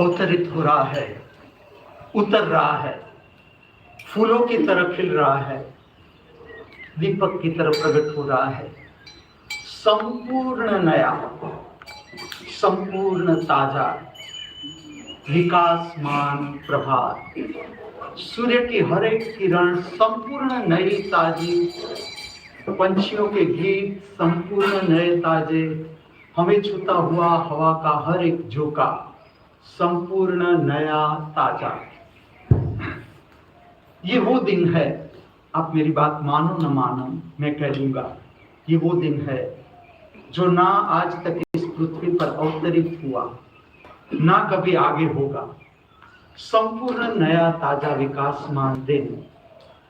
अवतरित हो रहा है, उतर रहा है, फूलों की तरह खिल रहा है, दीपक की तरह प्रकट हो रहा है। संपूर्ण नया, संपूर्ण ताजा, विकासमान प्रभात, सूर्य की हर एक किरण संपूर्ण नई ताजी, पंछियों के गीत संपूर्ण नए ताजे, हमें छूता हुआ हवा का हर एक झोंका संपूर्ण नया ताजा। ये वो दिन है, आप मेरी बात मानो न मानो, मैं कह दूंगा ये वो दिन है जो ना आज तक इस पृथ्वी पर अवतरित हुआ, ना कभी आगे होगा। संपूर्ण नया ताजा विकासमान दिन,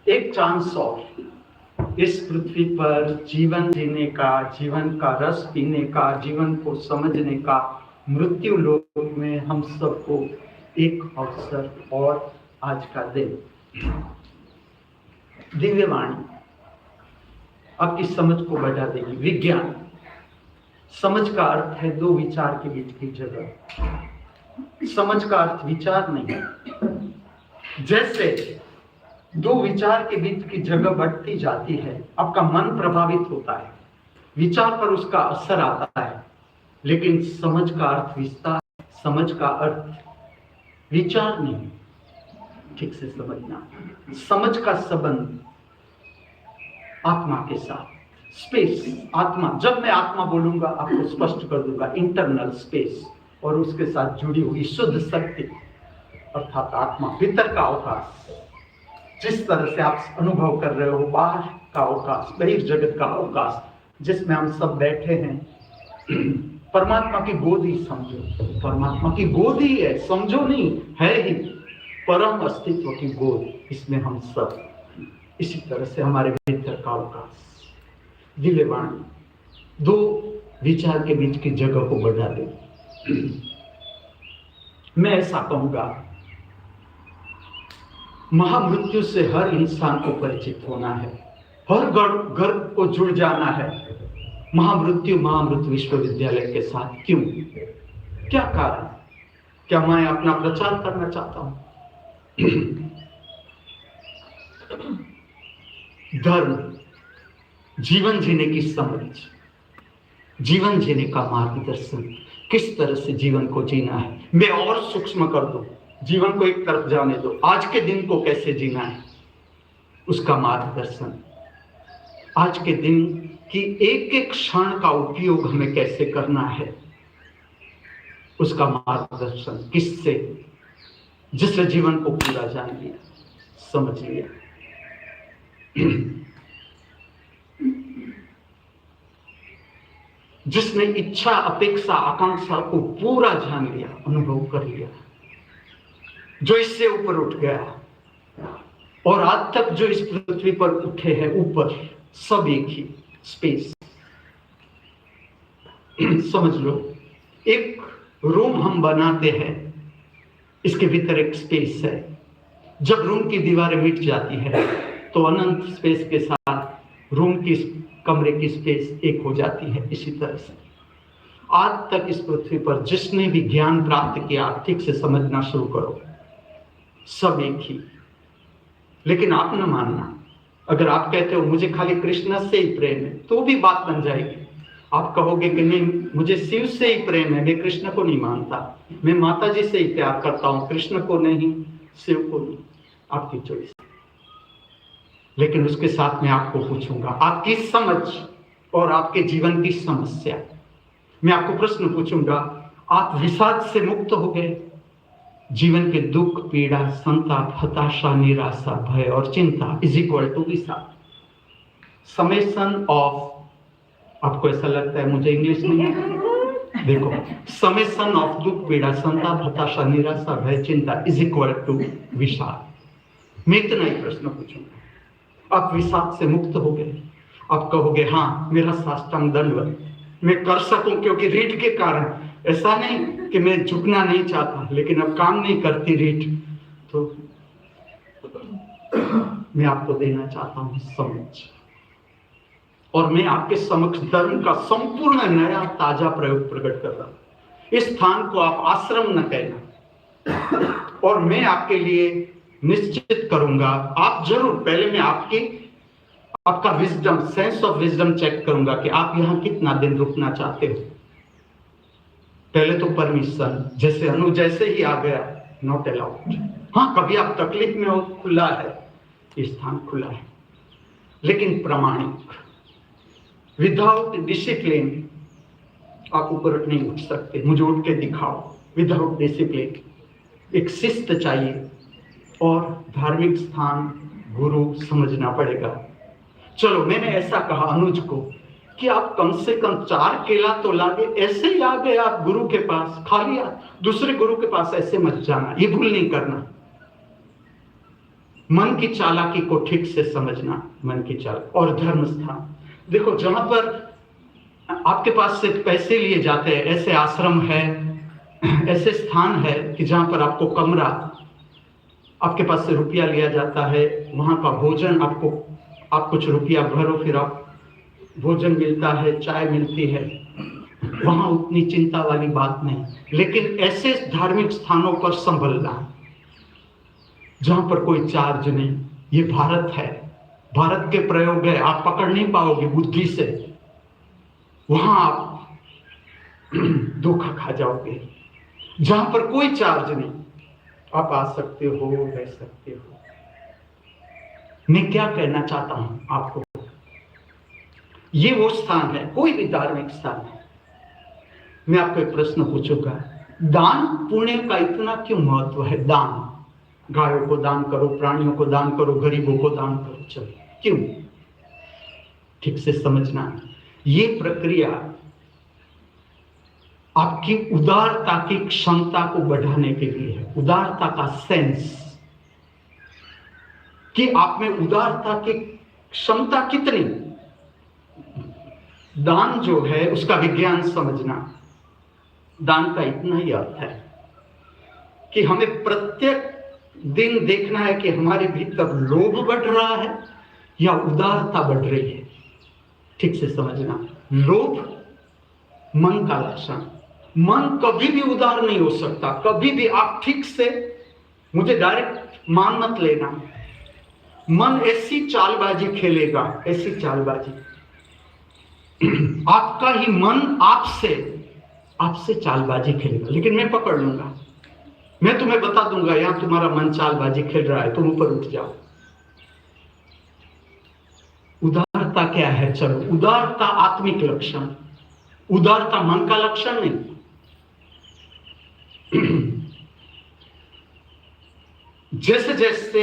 एक चांस और इस पृथ्वी पर जीवन जीने का, जीवन का रस पीने का, जीवन को समझने का, मृत्यु लोक में हम सबको एक अवसर और आज का दिन। दिव्यवाणी आपकी समझ को बढ़ा देगी। विज्ञान, समझ का अर्थ है दो विचार के बीच की जगह। समझ का अर्थ विचार नहीं। जैसे दो विचार के बीच की जगह बढ़ती जाती है, आपका मन प्रभावित होता है, विचार पर उसका असर आता है, लेकिन समझ का अर्थ विस्तार, समझ का अर्थ विचार नहीं। ठीक से समझना, समझ का संबंध आत्मा के साथ, स्पेस, आत्मा। जब मैं आत्मा बोलूंगा आपको स्पष्ट कर दूंगा, इंटरनल स्पेस और उसके साथ जुड़ी हुई शुद्ध शक्ति अर्थात आत्मा, भीतर का अवकाश, जिस तरह से आप अनुभव कर रहे हो, बाहर का अवकाश, बहिर्जगत का अवकाश जिसमें हम सब बैठे हैं, परमात्मा की गोद ही समझो। परमात्मा की गोद ही है, समझो नहीं, है ही परम अस्तित्व की गोद, इसमें हम सब। इसी तरह से हमारे भीतर का अवकाश, दिव्यवाणी, दो विचार के बीच की जगह को बढ़ा दे। मैं ऐसा कहूंगा, महामृत्यु से हर इंसान को परिचित होना है, हर घर को जुड़ जाना है महामृत्यु विश्वविद्यालय के साथ। क्यों, क्या कारण? क्या मैं अपना प्रचार करना चाहता हूं? धर्म, जीवन जीने की समझ, जीवन जीने का मार्गदर्शन, किस तरह से जीवन को जीना है। मैं और सूक्ष्म कर दूं, जीवन को एक तरफ जाने दो, आज के दिन को कैसे जीना है उसका मार्गदर्शन, आज के दिन की एक एक क्षण का उपयोग हमें कैसे करना है उसका मार्गदर्शन। किससे? जिसने जीवन को पूरा जान लिया, समझ लिया। जिसने इच्छा, अपेक्षा, आकांक्षा को पूरा जान लिया, अनुभव कर लिया, जो इससे ऊपर उठ गया और आज तक जो इस पृथ्वी पर उठे हैं ऊपर, सब एक ही स्पेस। समझ लो, एक रूम हम बनाते हैं, इसके भीतर एक स्पेस है। जब रूम की दीवारें मिट जाती है तो अनंत स्पेस के साथ रूम की, कमरे की स्पेस एक हो जाती है। इसी तरह से आज तक इस पृथ्वी पर जिसने भी ज्ञान प्राप्त किया, ठीक से समझना शुरू करो, सब एक ही। लेकिन आप न मानना, अगर आप कहते हो मुझे खाली कृष्ण से ही प्रेम है, तो भी बात बन जाएगी। आप कहोगे कि नहीं, मुझे शिव से ही प्रेम है, मैं कृष्ण को नहीं मानता, मैं माता जी से ही प्यार करता हूं, कृष्ण को नहीं, शिव को नहीं। आपकी चॉइस। लेकिन उसके साथ मैं आपको पूछूंगा, आपकी समझ और आपके जीवन की समस्या, मैं आपको प्रश्न पूछूंगा, आप विषाद से मुक्त हो गए? जीवन के दुख, पीड़ा, संताप, हताशा, निराशा, भय और चिंता इज इक्वल टू विषाद। समेशन ऑफ, आपको ऐसा लगता है मुझे इंग्लिश नहीं है, देखो, समेशन ऑफ दुख, पीड़ा, संताप, हताशा, निराशा, भय, चिंता इज इक्वल टू विषाद। मैं इतना ही प्रश्न पूछूंगा, आप विषाद से मुक्त हो गए? आप कहोगे हाँ, मेरा साष्टांग दंडवत, मैं कर सकूं क्योंकि रीढ़ के कारण। ऐसा नहीं कि मैं झुकना नहीं चाहता, लेकिन अब काम नहीं करती रीढ़, तो मैं आपको देना चाहता हूं समझ, और मैं आपके समक्ष धर्म का संपूर्ण नया ताजा प्रयोग प्रकट कर रहा हूं। इस स्थान को आप आश्रम न कहना, और मैं आपके लिए निश्चित करूंगा, आप जरूर पहले मैं आपका wisdom, sense of wisdom check करूंगा कि आप यहां कितना दिन रुकना चाहते हो। पहले तो परमिशन, जैसे अनु जैसे ही आ गया, नॉट अलाउड। हाँ, कभी आप तकलीफ में हो, खुला है, स्थान खुला है, लेकिन प्रामाणिक, विदाउट डिसिप्लिन आप ऊपर नहीं उठ सकते। मुझे उठ के दिखाओ। विदाउट डिसिप्लिन एक शिस्त चाहिए, और धार्मिक स्थान गुरु समझना पड़ेगा। चलो, मैंने ऐसा कहा अनुज को कि आप कम से कम 4 केला तो लागे। ऐसे ही आ गए आप गुरु के पास, खा लिया, दूसरे गुरु के पास ऐसे मत जाना, ये भूल नहीं करना। मन की चालाकी को ठीक से समझना, मन की चाल। और धर्म स्थान देखो, जहां पर आपके पास से पैसे लिए जाते हैं, ऐसे आश्रम है, ऐसे स्थान है कि जहां पर आपको कमरा, आपके पास से रुपया लिया जाता है, वहां का भोजन आपको, आप कुछ रुपया भरो, फिर आप भोजन मिलता है, चाय मिलती है, वहां उतनी चिंता वाली बात नहीं। लेकिन ऐसे धार्मिक स्थानों पर संभलना जहां पर कोई चार्ज नहीं। ये भारत है, भारत के प्रयोग है, आप पकड़ नहीं पाओगे बुद्धि से, वहां आप धोखा खा जाओगे। जहां पर कोई चार्ज नहीं, आप आ सकते हो, रह सकते हो। मैं क्या कहना चाहता हूं आपको, ये वो स्थान है, कोई भी धार्मिक स्थान है। मैं आपको एक प्रश्न पूछूंगा, दान पुण्य का इतना क्यों महत्व है? दान, गायों को दान करो, प्राणियों को दान करो, गरीबों को दान करो, चलो क्यों? ठीक से समझना, ये प्रक्रिया आपकी उदारता की क्षमता को बढ़ाने के लिए है। उदारता का सेंस, कि आप में उदारता की क्षमता कितनी। दान जो है उसका विज्ञान समझना, दान का इतना ही अर्थ है कि हमें प्रत्येक दिन देखना है कि हमारे भीतर लोभ बढ़ रहा है या उदारता बढ़ रही है। ठीक से समझना, लोभ मन का लक्षण, मन कभी भी उदार नहीं हो सकता, कभी भी। आप ठीक से, मुझे डायरेक्ट मान मत लेना, मन ऐसी चालबाजी खेलेगा, ऐसी चालबाजी, आपका ही मन आपसे चालबाजी खेलेगा, लेकिन मैं पकड़ लूंगा, मैं तुम्हें बता दूंगा यहां तुम्हारा मन चालबाजी खेल रहा है, तुम ऊपर उठ जाओ। उदारता क्या है? चलो, उदारता आत्मिक लक्षण, उदारता मन का लक्षण नहीं। जैसे जैसे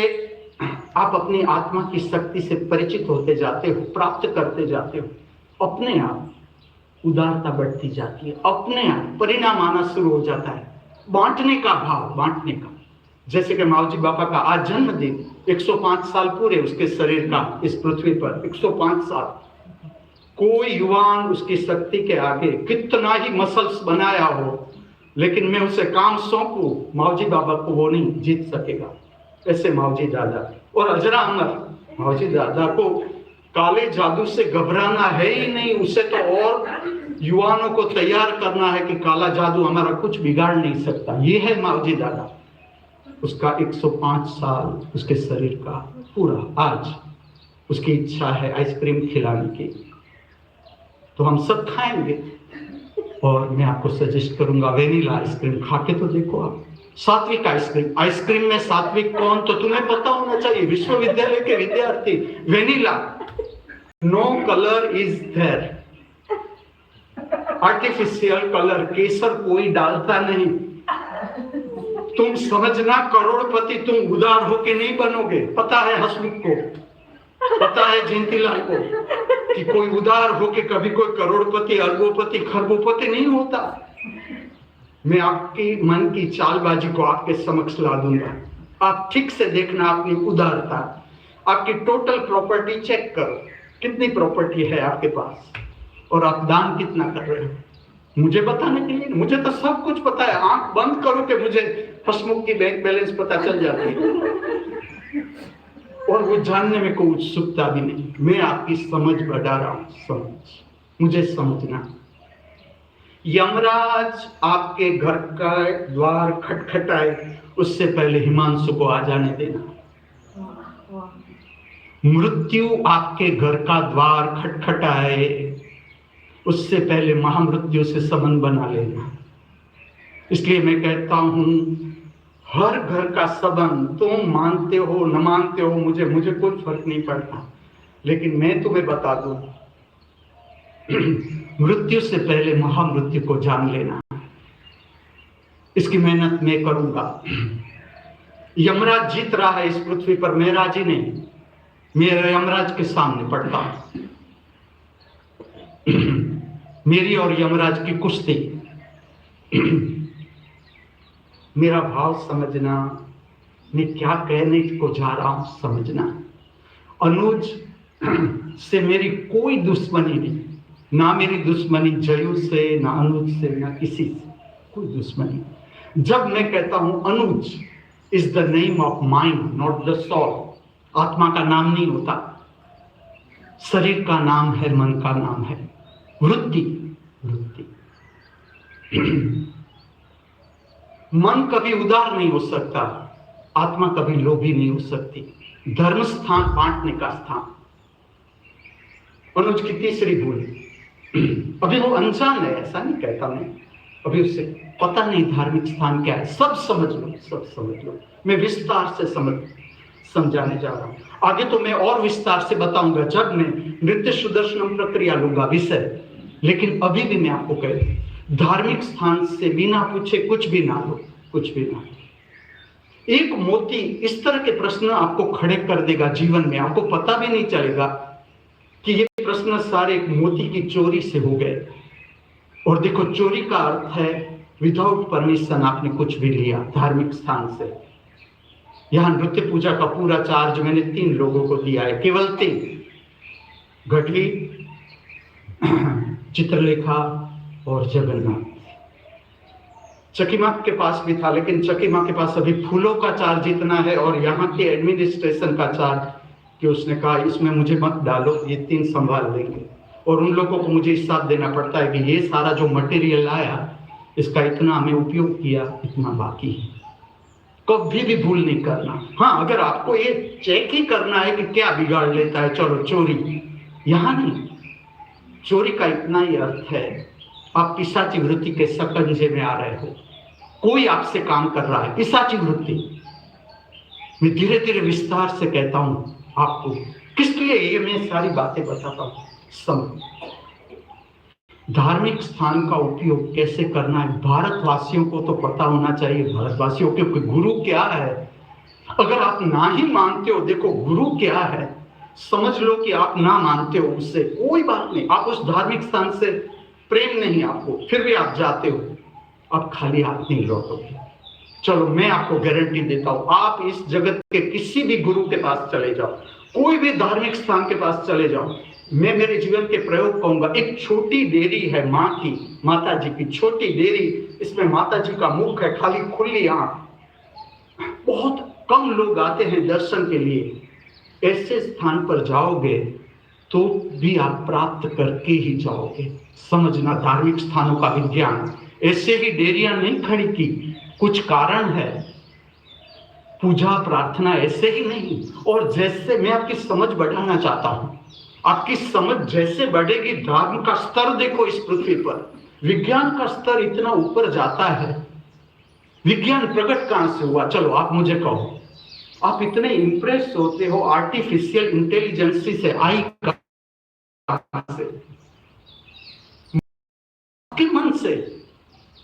आप अपनी आत्मा की शक्ति से परिचित होते जाते हो, प्राप्त करते जाते हो, अपने आप उदारता बढ़ती जाती है, अपने आप परिणाम आना शुरू हो जाता है। बांटने का भाव, बांटने का। जैसे कि मावजी बाबा का आज जन्मदिन, 105 साल पूरे उसके शरीर का इस पृथ्वी पर, 105 साल। कोई युवान उसकी शक्ति के आगे कितना ही मसल्स बनाया हो, लेकिन मैं उसे काम सौंपू, मावजी बाबा को वो नहीं जीत सकेगा। ऐसे मावजी दादा, और अजरा अमर मावजी दादा को काले जादू से घबराना है ही नहीं, उसे तो और युवानों को तैयार करना है कि काला जादू हमारा कुछ बिगाड़ नहीं सकता। ये है मावजी दादा, उसका 105 साल उसके शरीर का पूरा। आज उसकी इच्छा है आइसक्रीम खिलाने की, तो हम सब खाएंगे, और मैं आपको सजेस्ट करूंगा वेनिला आइसक्रीम खा के तो देखो आप। सात्विक आइसक्रीम, आइसक्रीम में सात्विक कौन, तो तुम्हें पता होना चाहिए, विश्वविद्यालय के विद्यार्थी। Vanilla, no colour is there, artificial colour, केसर कोई डालता नहीं। तुम समझना, करोड़पति तुम उदार होके नहीं बनोगे। पता है हसमुख को, पता है जयंतीलाल को, कि कोई उदार होके कभी कोई करोड़पति, अरबोपति, खरबोपति नहीं होता। मैं आपकी मन की चालबाजी को आपके समक्ष ला दूंगा। आप ठीक से देखना अपनी उदारता, आपकी टोटल प्रॉपर्टी चेक करो, कितनी प्रॉपर्टी है आपके पास, और आप दान कितना कर रहे हो। मुझे बताने के लिए, मुझे तो सब कुछ पता है। आंख बंद करो कि मुझे हसमुख की बैंक बैलेंस पता चल जाती है, और वो जानने में कोई उत्सुकता भी नहीं। मैं आपकी समझ बढ़ा रहा हूं, समझ, मुझे समझना। यमराज आपके घर का द्वार खटखटाए उससे पहले हिमांशु को आ जाने देना। मृत्यु आपके घर का द्वार खटखटाए उससे पहले महामृत्यु से संबंध बना लेना। इसलिए मैं कहता हूं, हर घर का संबंध तुम मानते हो न मानते हो, मुझे कोई फर्क नहीं पड़ता, लेकिन मैं तुम्हें बता दूं, मृत्यु से पहले महामृत्यु को जान लेना। इसकी मेहनत मैं करूंगा। यमराज जीत रहा है इस पृथ्वी पर, मैं राजी नहीं, मैं यमराज के सामने पड़ता हूं। मेरी और यमराज की कुश्ती। मेरा भाव समझना, मैं क्या कहने को जा रहा हूं समझना। अनुज से मेरी कोई दुश्मनी नहीं, ना मेरी दुश्मनी जयू से, ना अनुज से, ना किसी से कोई दुश्मनी। जब मैं कहता हूं Anuj is the name of mind, not the soul. आत्मा का नाम नहीं होता, शरीर का नाम है, मन का नाम है, वृत्ति। मन कभी उदार नहीं हो सकता, आत्मा कभी लोभी नहीं हो सकती। धर्म स्थान बांटने का स्थान। अनुज की तीसरी भूल, अभी वो अनजान है, ऐसा नहीं कहता मैं, अभी उसे पता नहीं धार्मिक स्थान क्या है। सब समझ लो। मैं विस्तार से समझाने जा रहा हूं। आगे तो मैं और विस्तार से बताऊंगा जब मैं नृत्य सुदर्शनम प्रक्रिया लूंगा विषय। लेकिन अभी भी मैं आपको कह दूं, धार्मिक स्थान से बिना पूछे कुछ भी ना लो, कुछ भी ना। एक मोती इस तरह के प्रश्न आपको खड़े कर देगा जीवन में, आपको पता भी नहीं चलेगा कि ये प्रश्न सारे एक मोती की चोरी से हो गए। और देखो, चोरी का अर्थ है विदाउट परमिशन आपने कुछ भी लिया धार्मिक स्थान से। यहां नृत्य पूजा का पूरा चार्ज मैंने 3 लोगों को दिया है, केवल 3, गढ़ी, चित्रलेखा और जगन्नाथ। चकीमा के पास भी था, लेकिन चकीमा के पास अभी फूलों का चार्ज इतना है और यहाँ के एडमिनिस्ट्रेशन का चार्ज कि उसने कहा इसमें मुझे मत डालो, ये 3 संभाल लेंगे। और उन लोगों को मुझे हिसाब देना पड़ता है कि ये सारा जो मटेरियल आया इसका इतना हमें उपयोग किया, इतना बाकी है। कभी भी भूल नहीं करना। हाँ, अगर आपको ये चेक ही करना है कि क्या बिगाड़ लेता है, चलो चोरी, यहां नहीं। चोरी का इतना ही अर्थ है आप पिशाची वृत्ति के सकंजे में आ रहे हो, कोई आपसे काम कर रहा है, पिशाची वृत्ति। मैं धीरे धीरे विस्तार से कहता हूं आपको, किस लिए ये मैं सारी बातें बताता हूं। समझ, धार्मिक स्थान का उपयोग कैसे करना है भारतवासियों को तो पता होना चाहिए। भारतवासियों के गुरु क्या है, अगर आप ना ही मानते हो, देखो गुरु क्या है, समझ लो कि आप ना मानते हो, उससे कोई बात नहीं। आप उस धार्मिक स्थान से प्रेम नहीं आपको, फिर भी आप जाते हो, आप खाली हाथ नहीं लौटोगे। चलो मैं आपको गारंटी देता हूं, आप इस जगत के किसी भी गुरु के पास चले जाओ, कोई भी धार्मिक स्थान के पास चले जाओ, मैं मेरे जीवन के प्रयोग कहूंगा। एक छोटी डेयरी है माँ की, माता जी की छोटी डेयरी, इसमें माता जी का मुख है, खाली खुली आंख। बहुत कम लोग आते हैं दर्शन के लिए। ऐसे स्थान पर जाओगे तो भी आप प्राप्त करके ही जाओगे। समझना धार्मिक स्थानों का विज्ञान। ऐसे ही डेयरियां नहीं खड़ी की, कुछ कारण है। पूजा प्रार्थना ऐसे ही नहीं। और जैसे मैं आपकी समझ बढ़ाना चाहता हूं, आपकी समझ जैसे बढ़ेगी, धर्म का स्तर देखो इस पृथ्वी पर, विज्ञान का स्तर इतना ऊपर जाता है। विज्ञान प्रकट कहां से हुआ, चलो आप मुझे कहो। आप इतने इंप्रेस होते हो आर्टिफिशियल इंटेलिजेंस से, आई से, आपके मन से,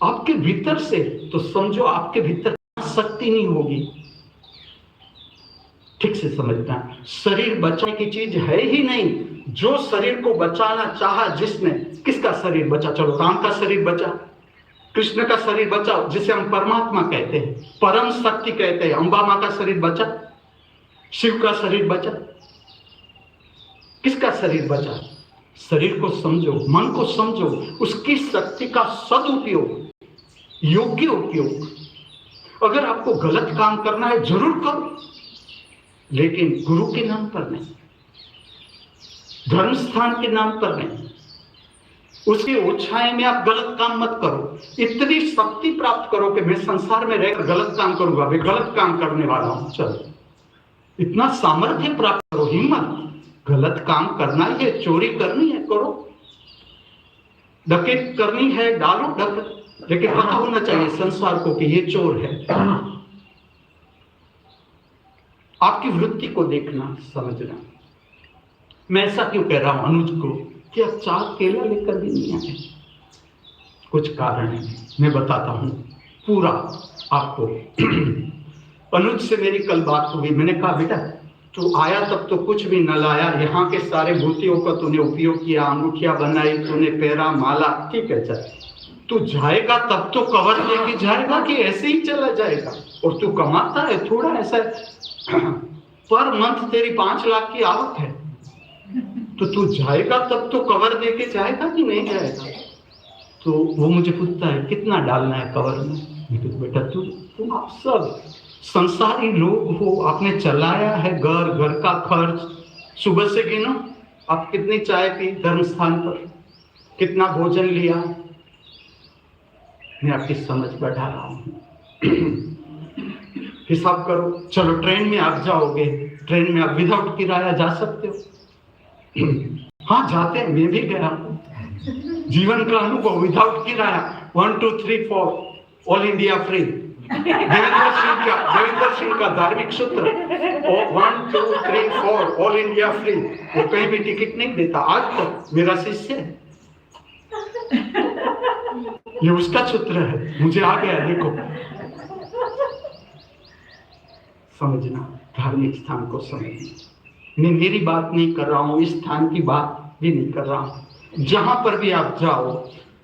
आपके भीतर से, तो समझो आपके भीतर शक्ति नहीं होगी। ठीक से समझना, शरीर बचाने की चीज है ही नहीं। जो शरीर को बचाना चाहा जिसने, किसका शरीर बचा, चलो राम का शरीर बचा, कृष्ण का शरीर बचा, जिसे हम परमात्मा कहते हैं, परम शक्ति कहते हैं। अंबा मां का शरीर बचा, शिव का शरीर बचा, किसका शरीर बचा। शरीर को समझो, मन को समझो, उसकी शक्ति का सदुपयोग, योग्य उपयोग। अगर आपको गलत काम करना है जरूर करो, लेकिन गुरु के नाम पर नहीं, धर्म स्थान के नाम पर नहीं। उसकी ऊंचाई में आप गलत काम मत करो। इतनी शक्ति प्राप्त करो कि मैं संसार में रहकर गलत काम करूंगा, मैं गलत काम करने वाला हूं, चलो इतना सामर्थ्य प्राप्त करो, हिम्मत। गलत काम करना है, चोरी करनी है करो, डकैत करनी है डालो डकैत, लेकिन पता होना चाहिए संसार को कि ये चोर है। आपकी वृत्ति को देखना, समझना। मैं ऐसा क्यों कह रहा हूं अनुज को कि आप 4 केला लेकर भी नहीं आए? कुछ कारण है, मैं बताता हूं पूरा आपको। अनुज से मेरी कल बात हुई, मैंने कहा बेटा तू आया तब तो कुछ भी न लाया, यहाँ के सारे मूर्तियों का तूने उपयोग किया, अंगूठिया बनाई, तूने पहरा माला, ठीक है चल, तू जाएगा तब तो कवर लेके जाएगा कि ऐसे ही चला जाएगा? और तू कमाता है थोड़ा, ऐसा पर मंथ तेरी 5 लाख की आवक है, तो तू जाएगा तब तो कवर देके जाएगा कि नहीं जाएगा? तो वो मुझे पूछता है कितना डालना है कवर में? बेटा तुम आप सब संसारी लोग हो, आपने चलाया है घर का खर्च, सुबह से गिनो आप कितनी चाय पी धर्म स्थान पर, कितना भोजन लिया। मैं आपकी समझ बढ़ा रहा हूं। हिसाब करो। चलो ट्रेन में आप जाओगे, ट्रेन में आप विदाउट किराया जा सकते हो? हाँ जाते हैं, मैं भी गया हूं। जीवन का अनुभव विदाउट किराया, 1 2 3 4 all India free. Devendra Singh का धार्मिक सूत्र, 1 2 3 4 ऑल इंडिया फ्री। वो कहीं भी टिकट नहीं देता आज तक, मेरा शिष्य है, ये उसका सूत्र है, मुझे आ गया। देखो समझना, धार्मिक स्थान को समझना। मैं मेरी बात नहीं कर रहा हूं, इस स्थान की बात भी नहीं कर रहा हूं। जहां पर भी आप जाओ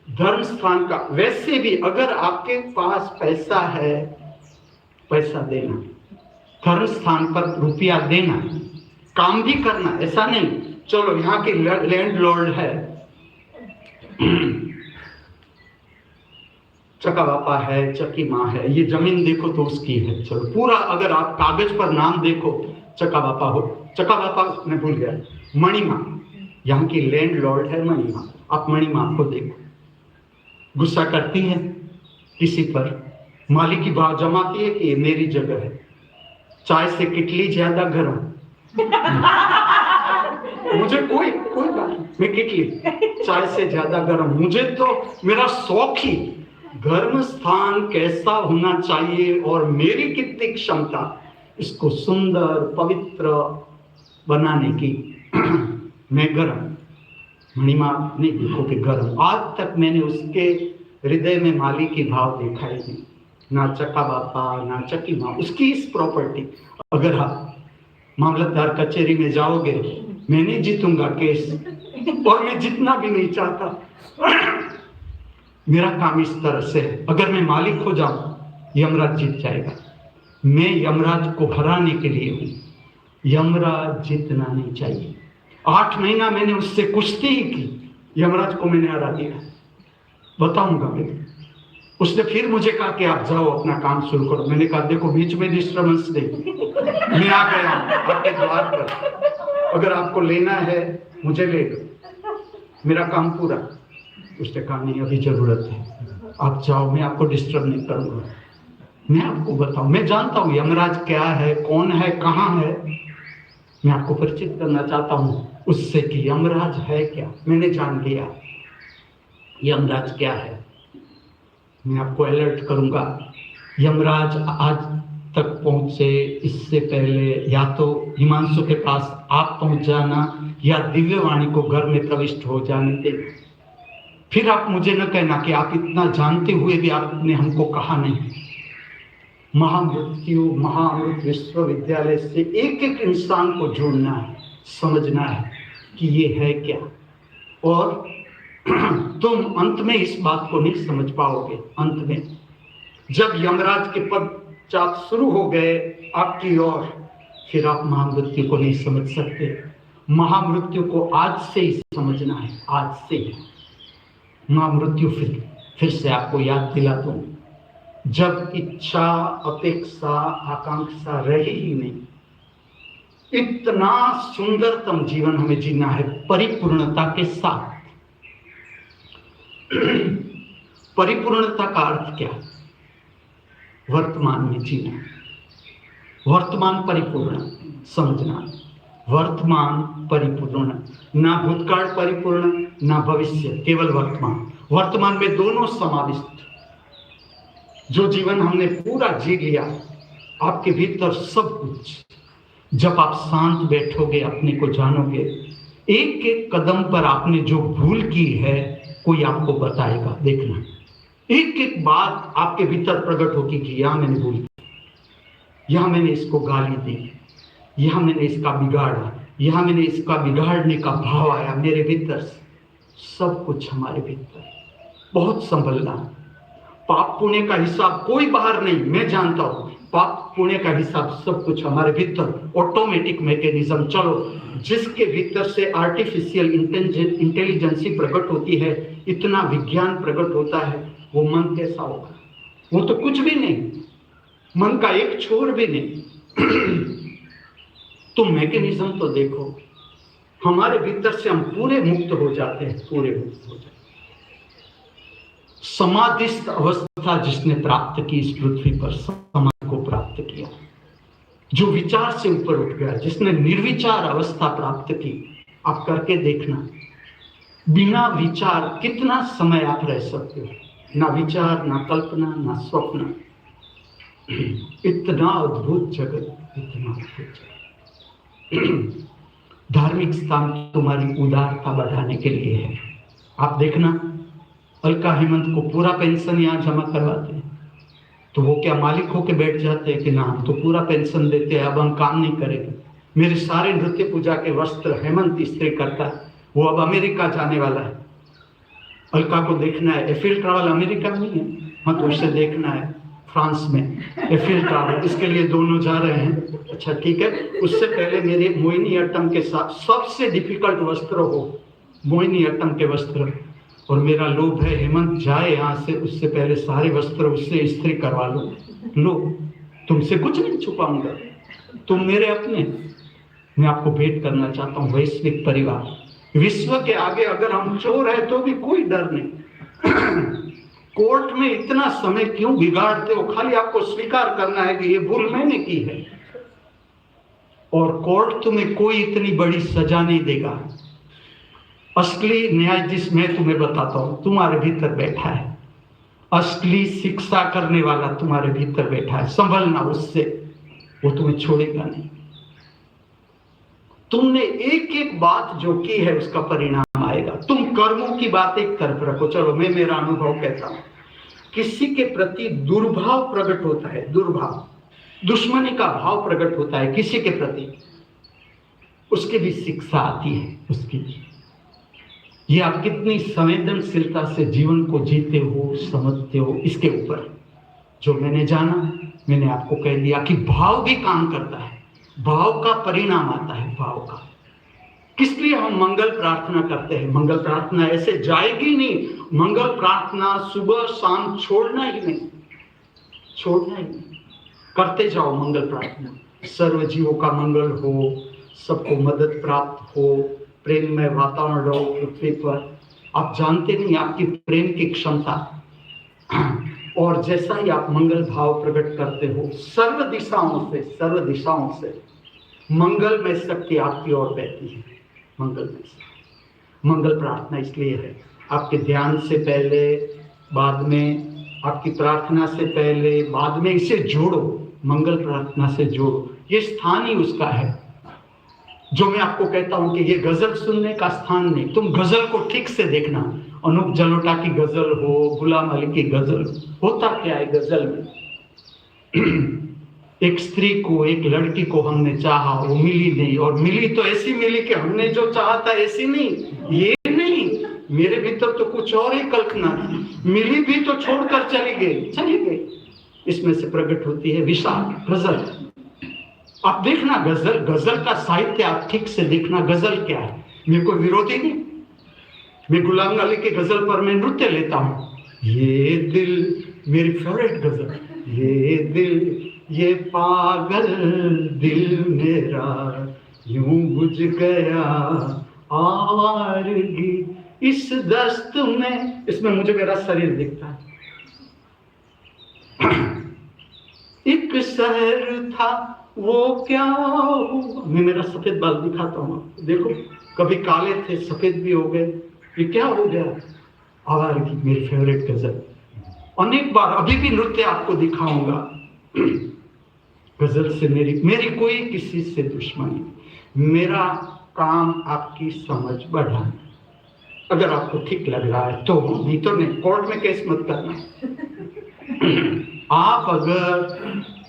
धर्म स्थान का, वैसे भी अगर आपके पास पैसा है, पैसा देना, धर्म स्थान पर रुपया देना, काम भी करना। ऐसा नहीं चलो यहाँ की लैंडलॉर्ड है, चका बापा है, चकी माँ है, ये जमीन देखो तो उसकी है, चलो पूरा अगर आप कागज पर नाम देखो चका बापा हो, चका बापा मैं भूल गया, मणिमा यहाँ की लैंडलॉर्ड है मणिमा। आप मणिमा को देखो, गुस्सा करती है किसी पर, मालिक की भाव जमाती है कि ये मेरी जगह है, चाय से किटली ज्यादा गर्म, मुझे कोई बात नहीं, मैं किटली चाय से ज्यादा गर्म, मुझे तो मेरा शौक ही धर्म स्थान कैसा होना चाहिए और मेरी कितनी क्षमता इसको सुंदर पवित्र बनाने की। मैं गर्म, मणिमा नहीं देखो कि गर्म, आज तक मैंने उसके हृदय में माली की भाव देखा ही नहीं, ना चका बापा ना चकी माँ, उसकी इस प्रॉपर्टी। अगर आप मामलतदार कचहरी में जाओगे, मैं नहीं जीतूंगा केस, और मैं जितना भी नहीं चाहता, मेरा काम इस तरह से है, अगर मैं मालिक हो जाऊं यमराज जीत जाएगा। मैं यमराज को हराने के लिए हूं, यमराज जीतना नहीं चाहिए। 8 महीना मैंने उससे कुश्ती ही की, यमराज को मैंने हरा दिया, बताऊंगा मैं। उसने फिर मुझे कहा कि आप जाओ अपना काम शुरू करो। मैंने कहा देखो बीच में डिस्टर्बेंस नहीं, मैं आ गया आपके द्वार पर, अगर आपको लेना है मुझे ले लो, मेरा काम पूरा। उसने कहा नहीं अभी जरूरत है, आप जाओ, मैं आपको डिस्टर्ब नहीं करूंगा, मैं आपको बताऊं, मैं जानता हूं यमराज क्या है, कौन है, कहां है, मैं आपको परिचित करना चाहता हूं उससे कि यमराज है क्या। मैंने जान लिया यमराज क्या है, मैं आपको अलर्ट करूंगा। यमराज आज तक पहुंचे इससे पहले या तो हिमांशु के पास आप पहुंच जाना या दिव्यवाणी को घर में प्रविष्ट हो जाने देना। फिर आप मुझे न कहना कि आप इतना जानते हुए भी आपने हमको कहा नहीं। महामृत्यु महाअमृत विश्वविद्यालय से एक एक इंसान को जोड़ना है, समझना है कि ये है क्या, और तुम अंत में इस बात को नहीं समझ पाओगे। अंत में जब यमराज के पदचाप शुरू हो गए आपकी ओर, फिर आप महामृत्यु को नहीं समझ सकते। महामृत्यु को आज से ही समझना है, आज से ही। महामृत्यु फिर से आपको याद दिला दूं, जब इच्छा अपेक्षा आकांक्षा रही ही नहीं, इतना सुंदरतम जीवन हमें जीना है परिपूर्णता के साथ। परिपूर्णता का अर्थ क्या? वर्तमान में जीना, वर्तमान परिपूर्ण समझना, वर्तमान परिपूर्ण, ना भूतकाल परिपूर्ण ना भविष्य, केवल वर्तमान। वर्तमान में दोनों समाविष्ट। जो जीवन हमने पूरा जी लिया, आपके भीतर सब कुछ। जब आप शांत बैठोगे, अपने को जानोगे, एक एक कदम पर आपने जो भूल की है कोई आपको बताएगा। देखना, एक एक बात आपके भीतर प्रकट होगी कि यहां मैंने भूल की, यहां मैंने इसको गाली दी, यहां मैंने इसका बिगाड़ा, यहां मैंने इसका बिगाड़ने का भाव आया मेरे भीतर। सब कुछ हमारे भीतर बहुत संभलना। पाप पुण्य का हिसाब कोई बाहर नहीं, मैं जानता हूं। पाप पुण्य का हिसाब सब कुछ हमारे भीतर, ऑटोमेटिक मैकेनिज्म। चलो, जिसके भीतर से आर्टिफिशियल इंटेलिजेंसी प्रकट होती है, इतना विज्ञान प्रकट होता है, वो मन कैसा होगा? वो तो कुछ भी नहीं, मन का एक छोर भी नहीं। तो मैकेनिज्म तो देखो, हमारे भीतर से हम पूरे मुक्त हो जाते हैं, पूरे मुक्त हो जाते हैं। समाधिस्थ अवस्था जिसने प्राप्त की इस पृथ्वी पर, समाधि को प्राप्त किया, जो विचार से ऊपर उठ गया, जिसने निर्विचार अवस्था प्राप्त की, आप करके देखना, बिना विचार कितना समय आप रह सकते हो। ना विचार, ना कल्पना, ना स्वप्न। इतना अद्भुत जगत, इतना अद्भुत जगत। धार्मिक स्थान तुम्हारी उदारता बढ़ाने के लिए है। आप देखना, अलका हेमंत को पूरा पेंशन यहाँ जमा करवाते हैं, तो वो क्या मालिक होके बैठ जाते हैं कि ना हम तो पूरा पेंशन देते हैं, अब हम काम नहीं करेंगे। मेरे सारे नृत्य पूजा के वस्त्र हेमंत इस्त्री करता है, वो अब अमेरिका जाने वाला है। अलका को देखना है, एफिल टावर अमेरिका में है, हाँ, तो उसे देखना है फ्रांस में एफिल टावर, इसके लिए दोनों जा रहे हैं। अच्छा ठीक है, उससे पहले मेरे मोहिनीअट्टम के साथ सबसे डिफिकल्ट वस्त्र हो मोहिनीअट्टम के वस्त्र, और मेरा लोभ है हेमंत जाए यहाँ से, उससे पहले सारे वस्त्र उससे इस्त्री करवा लो। तुमसे कुछ नहीं छुपाऊंगा, तुम मेरे अपने। मैं आपको भेंट करना चाहता हूँ वैश्विक परिवार। विश्व के आगे अगर हम चोर है तो भी कोई डर नहीं। कोर्ट में इतना समय क्यों बिगाड़ते हो? खाली आपको स्वीकार करना है कि ये भूल मैंने की है, और कोर्ट तुम्हें कोई इतनी बड़ी सजा नहीं देगा। असली न्यायाधीश मैं तुम्हें बताता हूं, तुम्हारे भीतर बैठा है। असली शिक्षा करने वाला तुम्हारे भीतर बैठा है। संभलना उससे, वो तुम्हें छोड़ेगा नहीं। तुमने एक एक बात जो की है उसका परिणाम आएगा। तुम कर्मों की बात एक तरफ रखो। चलो, मैं मेरा अनुभव कहता हूं। किसी के प्रति दुर्भाव प्रकट होता है, दुर्भाव, दुश्मनी का भाव प्रकट होता है किसी के प्रति, उसकी भी शिक्षा आती है। उसकी भी, ये आप कितनी संवेदनशीलता से जीवन को जीते हो, समझते हो, इसके ऊपर। जो मैंने जाना, मैंने आपको कह दिया कि भाव भी काम करता है, भाव का परिणाम आता है, भाव का। किस लिए हम मंगल प्रार्थना करते हैं? मंगल प्रार्थना ऐसे जाएगी नहीं। मंगल प्रार्थना सुबह शाम छोड़ना ही नहीं, छोड़ना ही नहीं, करते जाओ मंगल प्रार्थना। सर्व जीवों का मंगल हो, सबको मदद प्राप्त हो, प्रेममय वातावरण रहो पृथ्वी पर। आप जानते नहीं आपकी प्रेम की क्षमता, और जैसा ही आप मंगल भाव प्रकट करते हो, सर्व दिशाओं से मंगलमय शक्ति आपकी ओर बहती है। मंगल प्रार्थना इसलिए है, आपके ध्यान से पहले, बाद में, आपकी प्रार्थना से पहले, बाद में, इसे जोड़ो, मंगल प्रार्थना से जोड़ो। ये स्थान ही उसका है। जो मैं आपको कहता हूं कि ये गजल सुनने का स्थान नहीं। तुम गजल को ठीक से देखना, अनूप जलोटा की गजल हो, गुलाम अली की गजल, होता क्या है गजल में? एक स्त्री को, एक लड़की को हमने चाहा, वो मिली नहीं, और मिली तो ऐसी मिली कि हमने जो चाहा था ऐसी नहीं, ये नहीं, मेरे भीतर तो कुछ और ही कल्पना थी। मिली भी तो छोड़कर चली गई। इसमें से प्रकट होती है विशाल गजल। आप देखना गजल का साहित्य आप ठीक से देखना, गजल क्या है। मेरे को विरोधी नहीं, मैं गुलाम अली की गजल पर मैं नृत्य लेता हूं। ये दिल, मेरी फेवरेट गजल, ये दिल, ये पागल दिल मेरा यूं बुझ गया आवारगी इस दस्त में, इसमें मुझे मेरा शरीर दिखता है। एक शहर था वो क्या हुआ, मैं मेरा सफेद बाल दिखाता हूँ, देखो कभी काले थे सफेद भी हो गए, ये क्या हो गया। आवारगी मेरी फेवरेट गजल, अनेक बार अभी भी नृत्य आपको दिखाऊंगा। गजल से मेरी कोई किसी से दुश्मनी, मेरा काम आपकी समझ बढ़ाना। अगर आपको ठीक लग रहा है तो, नहीं तो नहीं, कोर्ट में केस मत करना। आप अगर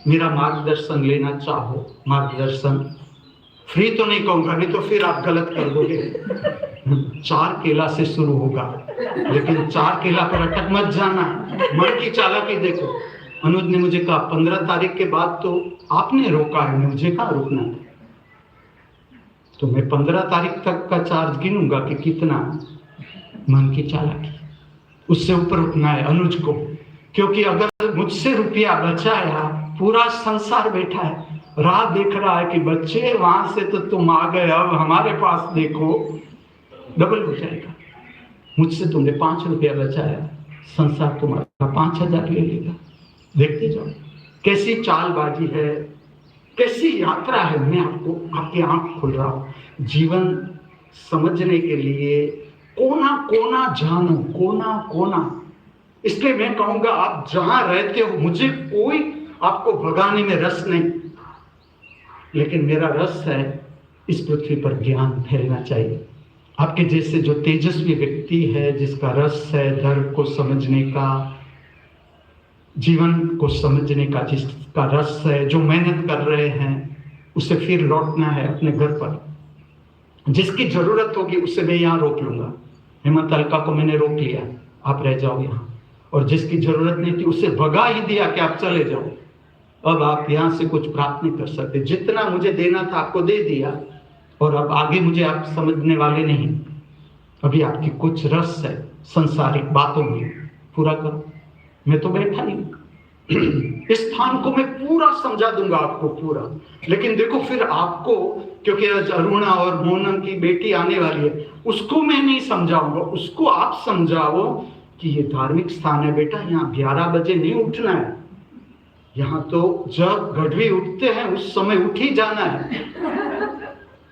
मेरा मार्गदर्शन लेना चाहो, मार्गदर्शन फ्री तो नहीं कहूंगा, नहीं तो फिर आप गलत कर दोगे। 4 केला से शुरू होगा, लेकिन 4 केला पर अटक मत जाना। मन की चालाकी देखो। अनुज ने मुझे कहा 15 तारीख के बाद तो आपने रोका है, मुझे कहाँ रोकना था। तो मैं 15 तारीख तक का चार्ज गिनूंगा कि कितना। मन की चालाकी, उससे ऊपर उठना है अनुज को, क्योंकि अगर मुझसे रुपया बचाया, पूरा संसार बैठा है, राह देख रहा है कि बच्चे वहां से तो तुम आ गए, अब हमारे पास देखो, डबल हो जाएगा। मुझसे तुमने 5 रुपया बचाया, संसार तुम्हारा 5000 ले लेगा। देखते जाओ कैसी चालबाजी है, कैसी यात्रा है। मैं आपको आपकी आंख खोल रहा हूं, जीवन समझने के लिए कोना कोना जानो, कोना कोना। इसलिए मैं कहूंगा आप जहां रहते हो, मुझे कोई आपको भगाने में रस नहीं, लेकिन मेरा रस है इस पृथ्वी पर ज्ञान फैलना चाहिए। आपके जैसे जो तेजस्वी व्यक्ति है, जिसका रस है धर्म को समझने का, जीवन को समझने का, जिसका रस है, जो मेहनत कर रहे हैं, उसे फिर लौटना है अपने घर पर। जिसकी जरूरत होगी उसे मैं यहाँ रोक लूंगा। हेमंत अलका को मैंने रोक लिया, आप रह जाओ यहाँ, और जिसकी जरूरत नहीं थी उसे भगा ही दिया कि आप चले जाओ। अब आप यहाँ से कुछ प्राप्त नहीं कर सकते। जितना मुझे देना था आपको दे दिया, और अब आगे मुझे आप समझने वाले नहीं। अभी आपकी कुछ रस है संसारिक बातों में, पूरा करो। मैं तो बैठा ही इस स्थान को मैं पूरा समझा दूंगा आपको, पूरा। लेकिन देखो फिर आपको, क्योंकि अरुणा और मोनम की बेटी आने वाली है, उसको मैं नहीं समझाऊंगा, उसको आप समझाओ कि ये धार्मिक स्थान है बेटा, यहाँ 11 बजे नहीं उठना है। यहाँ तो जब गढ़वी उठते हैं उस समय उठ ही जाना है।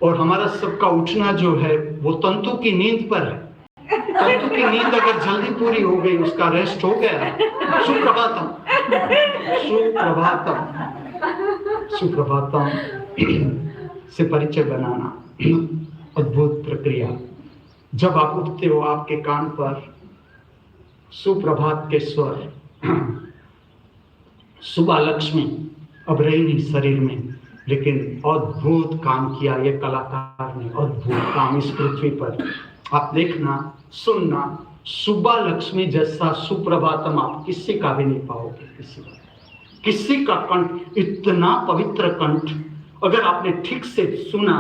और हमारा सबका उठना जो है वो तंतु की नींद पर है। तंतु की नींद अगर जल्दी पूरी हो गई, उसका रेस्ट हो गया, सुप्रभातम सुप्रभातम सुप्रभातम से परिचय बनाना अद्भुत प्रक्रिया। जब आप उठते हो आपके कान पर सुप्रभात के स्वर, सुबह लक्ष्मी अब रही नहीं शरीर में, लेकिन अद्भुत काम किया ये कलाकार ने, अद्भुत काम इस पृथ्वी पर। आप देखना सुनना, सुबह लक्ष्मी जैसा सुप्रभातम आप किसी का भी नहीं पाओगे। किसी का कंठ, इतना पवित्र कंठ, अगर आपने ठीक से सुना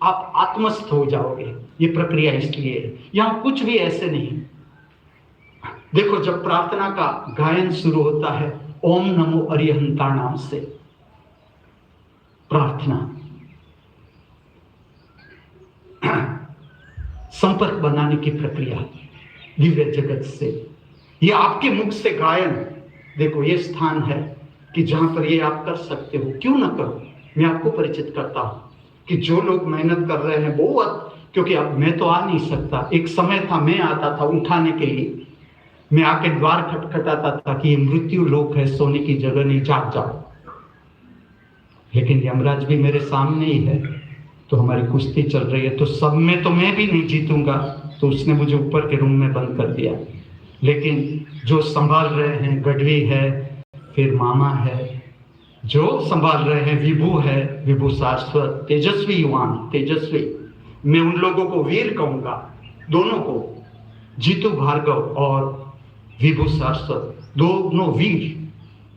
आप आत्मस्थ हो जाओगे। ये प्रक्रिया इसलिए है, यहाँ कुछ भी ऐसे नहीं। देखो जब प्रार्थना का गायन शुरू होता है ओम नमो अरिहंताणाम से, प्रार्थना संपर्क बनाने की प्रक्रिया दिव्य जगत से, ये आपके मुख से गायन। देखो ये स्थान है कि जहां पर ये आप कर सकते हो, क्यों ना करो। मैं आपको परिचित करता हूं कि जो लोग मेहनत कर रहे हैं वो, क्योंकि अब मैं तो आ नहीं सकता, एक समय था मैं आता था उठाने के लिए, मैं आके द्वार खटखटाता था कि ये मृत्यु लोक है, सोने की जगह नहीं, जाग जाओ। लेकिन यमराज भी मेरे सामने ही है, तो हमारी कुश्ती चल रही है, तो सब में तो मैं भी नहीं जीतूंगा, तो उसने मुझे ऊपर के रूम में बंद कर दिया। लेकिन जो संभाल रहे हैं, गढ़वी है, फिर मामा है, जो संभाल रहे हैं, विभू है, विभू शाश्वत, तेजस्वी युवान, तेजस्वी। मैं उन लोगों को वीर कहूंगा, दोनों को, जीतू भार्गव और विभू शाश्वत, दोनों वीर।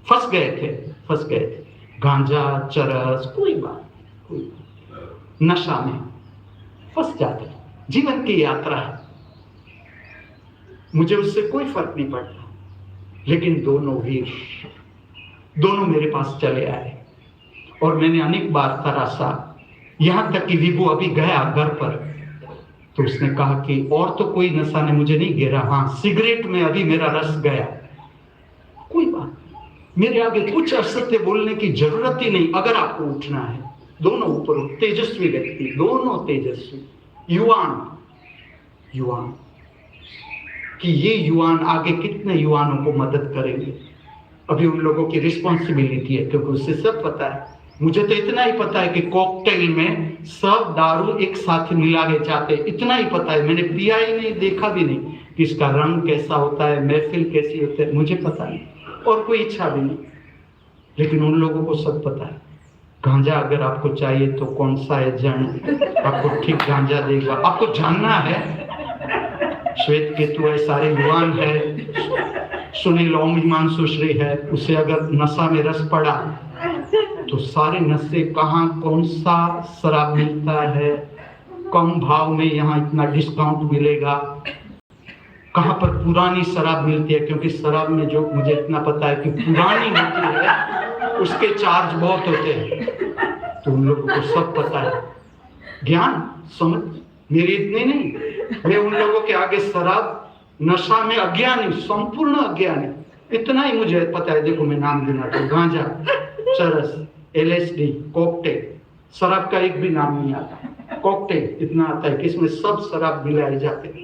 फंस गए थे गांजा चरस, कोई बात, नशा में फंस जाते। जीवन की यात्रा है, मुझे उससे कोई फर्क नहीं पड़ता। लेकिन दोनों वीर, दोनों मेरे पास चले आए और मैंने अनेक बार तरासा, यहां तक कि विभू अभी गया घर पर, तो उसने कहा कि और तो कोई नशा ने मुझे नहीं घेरा, हाँ सिगरेट में अभी मेरा रस गया। कोई बात नहीं, मेरे आगे कुछ असत्य बोलने की जरूरत ही नहीं। अगर आपको उठना है, दोनों ऊपर, तेजस्वी व्यक्ति, दोनों तेजस्वी, युवान कि ये युवान आगे कितने युवानों को मदद करेंगे। अभी उन लोगों की रिस्पॉन्सिबिलिटी है, क्योंकि उसे सब पता है। मुझे तो इतना ही पता है कि कॉकटेल में सब दारू एक साथ मिला के जाते, इतना ही पता है। मैंने पिया ही नहीं, देखा भी नहीं कि इसका रंग कैसा होता है, महफिल कैसी होती है, मुझे पता नहीं और कोई इच्छा भी नहीं। लेकिन उन लोगों को सब पता है। गांजा अगर आपको चाहिए तो कौन सा एजेंट आपको ठीक गांजा देगा, आपको जानना है। श्वेत केतु है, सारे युवान है, सुनील ओम हिमांशु श्री है, उसे अगर नशा में रस पड़ा तो सारे नशे कहाँ, कौन सा शराब मिलता है, कम भाव में यहाँ इतना डिस्काउंट मिलेगा, कहाँ पर पुरानी शराब मिलती है, क्योंकि शराब में जो मुझे इतना पता है कि पुरानी होती है उसके चार्ज बहुत होते हैं। तो उन लोगों को सब पता है। ज्ञान समझ मेरी इतनी नहीं, मैं उन लोगों के आगे शराब नशा में अज्ञानी, संपूर्ण अज्ञानी। इतना ही मुझे पता है। देखो मैं नाम गिनाता हूँ, गांजा, चरस, LSD, कॉकटेल। शराब का एक भी नाम नहीं आता, कॉकटेल इतना आता है कि इसमें सब शराब मिलाए जाते हैं।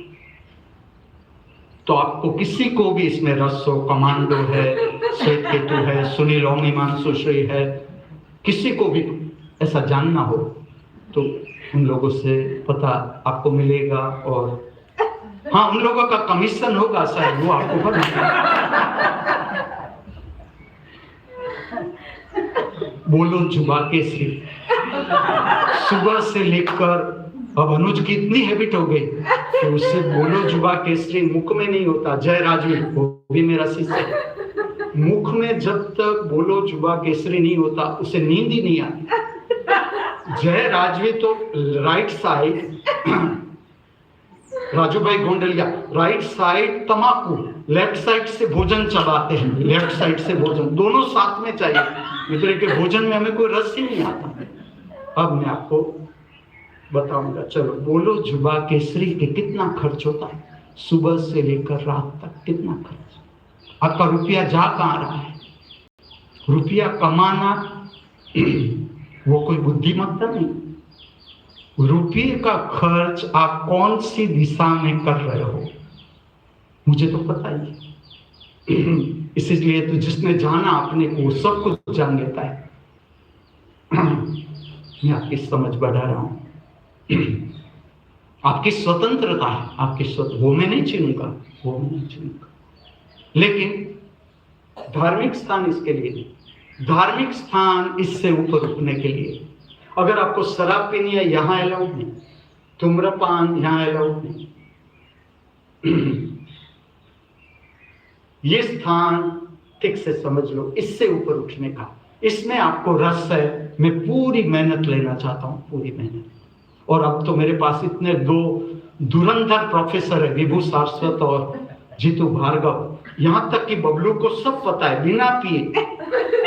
तो आपको किसी को भी इसमें रस हो, कमांडो है, श्वेत केतु है, सुनील ओम हिमांशु श्री है, किसी को भी ऐसा जानना हो तो उन लोगों से पता आपको मिलेगा। और हाँ, उन लोगों का कमीशन होगा शायद, वो आपको पता। बोलो जुबा केसरी, सुबह से लेकर अब अनुज की इतनी हैबिट हो गई कि उससे बोलो जुबा केसरी मुख में नहीं होता। जय राजवी, वो भी मेरा शिष्य है, मुख में जब तक बोलो जुबा केसरी नहीं होता उसे नींद ही नहीं आती। जय राजवी तो राइट साइड, राजू भाई गोंडलिया राइट साइड तमाकू, लेफ्ट साइड से भोजन चबाते हैं, लेफ्ट साइड से भोजन, दोनों साथ में चाहिए, मित्र के भोजन में हमें कोई रस ही नहीं आता। अब मैं आपको बताऊंगा। चलो, बोलो जुबा केसरी के कितना खर्च होता है, सुबह से लेकर रात तक कितना खर्च। आपका रुपया जा कहाँ रहा है? रुपया कमाना वो कोई बुद्धिमत्ता नहीं। रुपये का खर्च आप कौन सी दिशा में कर रहे हो मुझे तो पता ही है। इसलिए तो जिसने जाना अपने को वो सब कुछ जान लेता है। मैं आपकी समझ बढ़ा रहा हूं। आपकी स्वतंत्रता है, आपकी वो मैं नहीं छीनूंगा, वो मैं नहीं छीनूंगा। लेकिन धार्मिक स्थान इसके लिए नहीं, धार्मिक स्थान इससे ऊपर उठने के लिए। अगर आपको शराब पीनी है, यहां अलाउड नहीं, धूम्रपान यहां अलाउड नहीं। ये स्थान ठीक से समझ लो, इससे ऊपर उठने का। इसमें आपको रस है, मैं पूरी मेहनत लेना चाहता हूं, पूरी मेहनत। और अब तो मेरे पास इतने दो धुरंधर प्रोफेसर है, विभू सारस्वत और जीतू भार्गव। यहां तक कि बबलू को सब पता है, बिना पिए,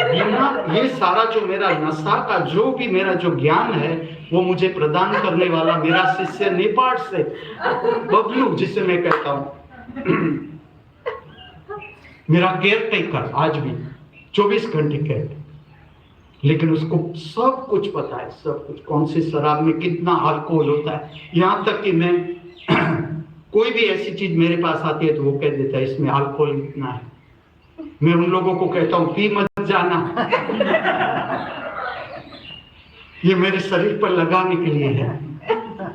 बिना ये सारा जो मेरा नशा का जो भी मेरा जो ज्ञान है वो मुझे प्रदान करने वाला मेरा शिष्य नेपाल से बबलू, जिसे मैं कहता हूं मेरा केयर टेकर, आज भी 24 घंटे केयर। लेकिन उसको सब कुछ पता है, सब कुछ, कौन सी शराब में कितना अल्कोहल होता है। यहां तक कि मैं कोई भी ऐसी चीज मेरे पास आती है तो वो कह देता है इसमें अल्कोहल इतना है। मैं उन लोगों को कहता हूं पी मत जाना। ये मेरे शरीर पर लगाने के लिए है।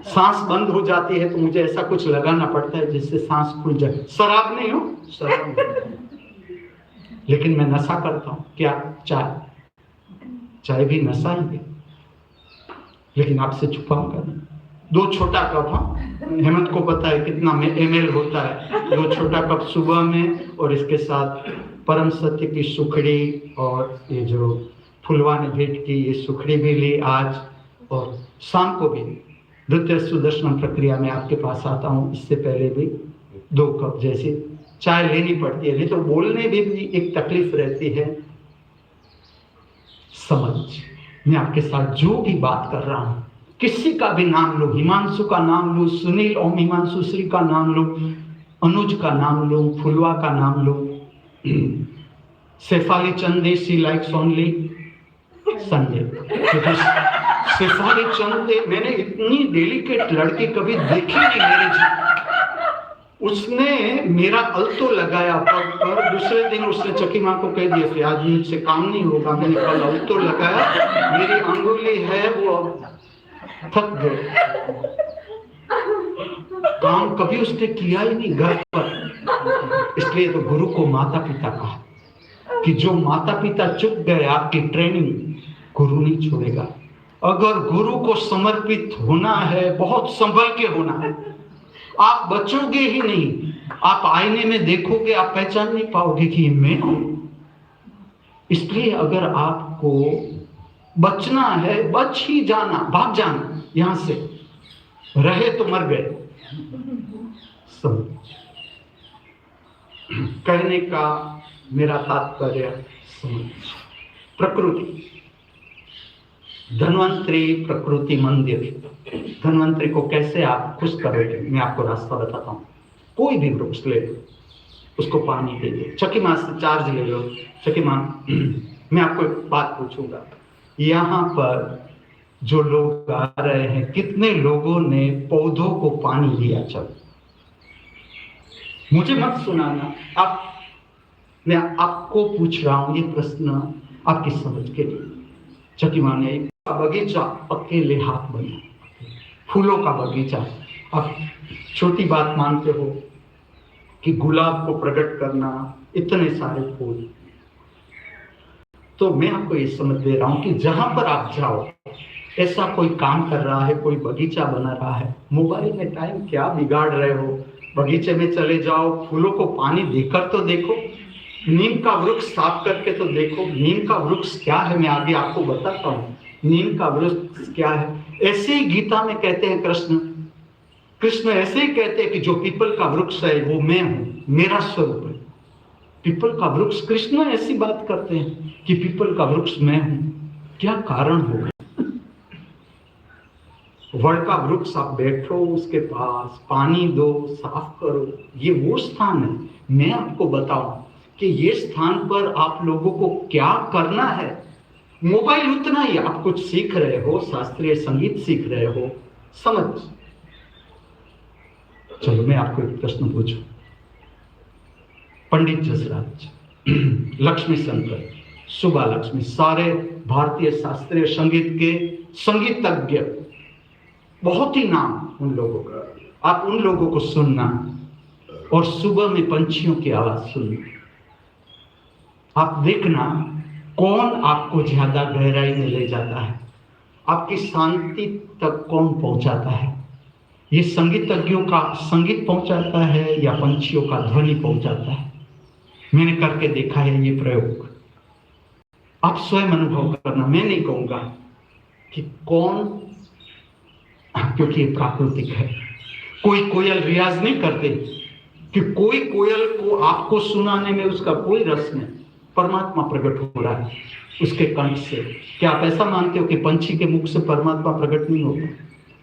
सांस बंद हो जाती है तो मुझे ऐसा कुछ लगाना पड़ता है जिससे सांस खुल जाए। शराब नहीं हो, शराब नहीं। लेकिन मैं नशा करता हूं। क्या? चाय भी नशा ही है, लेकिन आपसे छुपाऊंगा नहीं। 2 छोटा कप, हाँ, हेमंत को पता है कितना ml होता है। 2 छोटा कप सुबह में, और इसके साथ परम सत्य की सुखड़ी, और ये जो फुलवा ने भेंट की ये सुखड़ी भी ली आज, और शाम को भी द्वितीय सुदर्शन प्रक्रिया में आपके पास आता हूँ। इससे पहले भी 2 कप जैसी चाय लेनी पड़ती है, नहीं तो बोलने भी एक तकलीफ रहती है। समझ, मैं आपके साथ जो भी बात कर रहा हूं किसी का भी नाम लो, हिमांशु का नाम लो, सुनील ओम हिमांशु श्री का नाम लो, अनुज का नाम लो, फुलवा का नाम लो, Shefali Chand she likes only Sunday. Shefali Chand, मैंने इतनी डेलिकेट लड़की कभी देखी नहीं मेरे जी। उसने मेरा अल्तो लगाया पग पर, दूसरे दिन उसने चकी माँ को कह दिया कि आज मुझसे काम नहीं होगा, मैंने कल अल्तो लगाया, मेरी अंगुली है वो थक गए। काम कभी उसने किया ही नहीं घर पर। इसलिए तो गुरु को माता पिता कहा कि जो माता पिता चुक गए आपकी ट्रेनिंग, गुरु नहीं छोड़ेगा। अगर गुरु को समर्पित होना है, बहुत संभल के होना है। आप बचोगे ही नहीं, आप आईने में देखोगे, आप पहचान नहीं पाओगे कि मैं हूं। इसलिए अगर आपको बचना है, बच ही जाना, भाग जाना यहां से, रहे तो मर गए। समझ, कहने का मेरा तात्पर्य समझ। प्रकृति, धन्वंतरी प्रकृति मंदिर, धन्वंतरी को कैसे आप खुश करोगे, मैं आपको रास्ता बताता हूँ। कोई भी वृक्ष ले लो, उसको पानी दे दो, चकी माँ से चार्ज ले लो। चकी माँ, मैं आपको एक बात पूछूंगा, यहाँ पर जो लोग आ रहे हैं, कितने लोगों ने पौधों को पानी दिया? चलो मुझे मत सुनाना, आप, मैं आपको पूछ रहा हूं ये प्रश्न आपकी समझ के लिए। चकी माँ ने बगीचा अकेले हाथ बना, फूलों का बगीचा। आप छोटी बात मानते हो कि गुलाब को प्रकट करना, इतने सारे फूल। तो मैं आपको ये समझ दे रहा हूं कि जहां पर आप जाओ, ऐसा कोई काम कर रहा है, कोई बगीचा बना रहा है, मोबाइल में टाइम क्या बिगाड़ रहे हो? बगीचे में चले जाओ, फूलों को पानी देकर तो देखो, नीम का वृक्ष साफ करके तो देखो। नीम का वृक्ष क्या है, मैं आगे आपको बताता हूँ नीम का वृक्ष क्या है। ऐसे ही गीता में कहते हैं कृष्ण ऐसे ही कहते हैं कि जो पीपल का वृक्ष है वो मैं हूं, मेरा स्वरूप है। पीपल का वृक्ष, कृष्ण ऐसी बात करते हैं कि पीपल का वृक्ष मैं हूं। क्या कारण होगा? वड का वृक्ष आप बैठो उसके पास, पानी दो, साफ करो, ये वो स्थान है। मैं आपको बताऊं कि ये स्थान पर आप लोगों को क्या करना है। मोबाइल उतना ही, आप कुछ सीख रहे हो, शास्त्रीय संगीत सीख रहे हो, समझ। चलो मैं आपको एक प्रश्न पूछूं। पंडित जसराज, लक्ष्मी शंकर, सुबा लक्ष्मी, सारे भारतीय शास्त्रीय संगीत के संगीतज्ञ, बहुत ही नाम उन लोगों का। आप उन लोगों को सुनना और सुबह में पंछियों की आवाज सुनना। आप देखना कौन आपको ज्यादा गहराई में ले जाता है, आपकी शांति तक कौन पहुंचाता है। ये संगीतज्ञों का संगीत पहुंचाता है या पंछियों का ध्वनि पहुंचाता है? मैंने करके देखा है ये प्रयोग, आप स्वयं अनुभव करना। मैं नहीं कहूंगा कि कौन, क्योंकि ये प्राकृतिक है। कोई कोयल रियाज नहीं करते कि कोई कोयल को आपको सुनाने में उसका कोई रस नहीं, परमात्मा प्रकट हो रहा है उसके कंठ से। क्या आप ऐसा मानते हो कि पंछी के मुख से परमात्मा प्रकट नहीं होता?